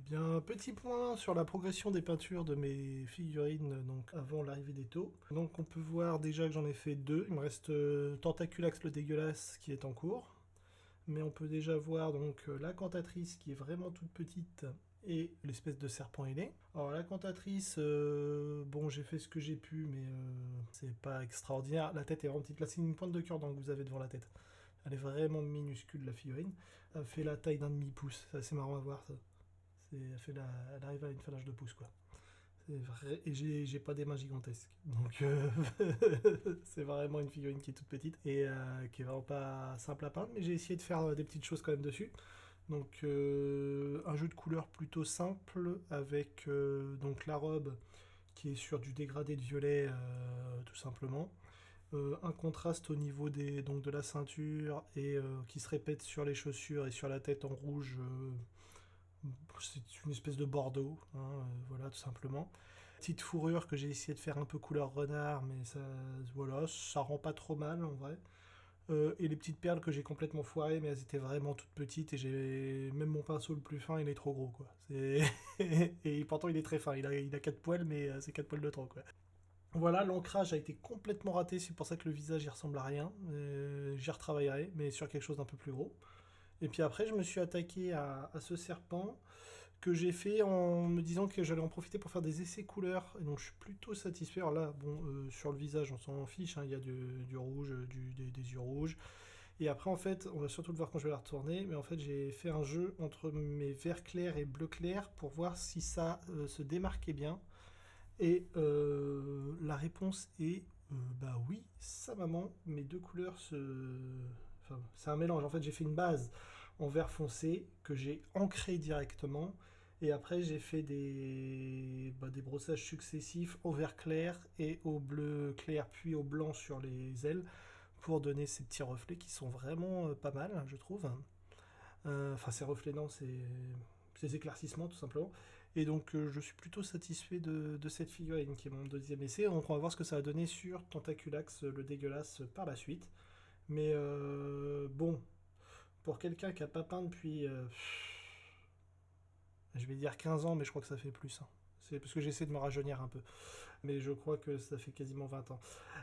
Bien, petit point sur la progression des peintures de mes figurines donc avant l'arrivée des taux. Donc on peut voir déjà que j'en ai fait deux. Il me reste Tentaculax le dégueulasse qui est en cours. Mais on peut déjà voir donc la cantatrice qui est vraiment toute petite et l'espèce de serpent ailé. Alors la cantatrice, bon j'ai fait ce que j'ai pu mais c'est pas extraordinaire. La tête est vraiment petite. Là c'est une pointe de cœur que vous avez devant la tête. Elle est vraiment minuscule la figurine. Elle fait la taille d'un demi-pouce. C'est assez marrant à voir ça. Elle arrive à une phalange de pouce, quoi. C'est vrai, et j'ai pas des mains gigantesques. Donc, c'est vraiment une figurine qui est toute petite et qui est vraiment pas simple à peindre. Mais j'ai essayé de faire des petites choses quand même dessus. Donc, un jeu de couleurs plutôt simple avec donc la robe qui est sur du dégradé de violet, tout simplement. Un contraste au niveau donc de la ceinture et qui se répète sur les chaussures et sur la tête en rouge. C'est une espèce de bordeaux, hein, voilà, tout simplement. Petite fourrure que j'ai essayé de faire un peu couleur renard, mais ça, voilà, ça rend pas trop mal en vrai. Et les petites perles que j'ai complètement foirées, mais elles étaient vraiment toutes petites et j'ai même mon pinceau le plus fin, il est trop gros quoi. Et pourtant il est très fin, il a 4 poils, mais c'est 4 poils de trop quoi. Voilà, l'ancrage a été complètement raté, c'est pour ça que le visage il ressemble à rien. J'y retravaillerai, mais sur quelque chose d'un peu plus gros. Et puis après, je me suis attaqué à ce serpent que j'ai fait en me disant que j'allais en profiter pour faire des essais couleurs. Et donc je suis plutôt satisfait. Alors là, bon, sur le visage, on s'en fiche, hein, il y a du rouge, des yeux rouges. Et après, en fait, on va surtout le voir quand je vais la retourner, mais en fait, j'ai fait un jeu entre mes verts clairs et bleus clairs pour voir si ça se démarquait bien. Et la réponse est bah oui, ça maman, mes deux couleurs se. Enfin, c'est un mélange. En fait, j'ai fait une base en vert foncé que j'ai ancré directement. Et après, j'ai fait des brossages successifs au vert clair et au bleu clair, puis au blanc sur les ailes pour donner ces petits reflets qui sont vraiment pas mal, je trouve. Enfin, ces reflets, non, ces éclaircissements tout simplement. Et donc, je suis plutôt satisfait de cette figurine qui est mon deuxième essai. Donc, on va voir ce que ça va donner sur Tentaculax le dégueulasse par la suite. Mais bon, pour quelqu'un qui a pas peint depuis, je vais dire 15 ans, mais je crois que ça fait plus, hein. C'est parce que j'essaie de me rajeunir un peu. Mais je crois que ça fait quasiment 20 ans.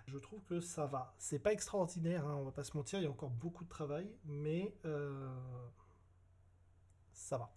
Je trouve que ça va. C'est pas extraordinaire, hein, on va pas se mentir, il y a encore beaucoup de travail, mais ça va.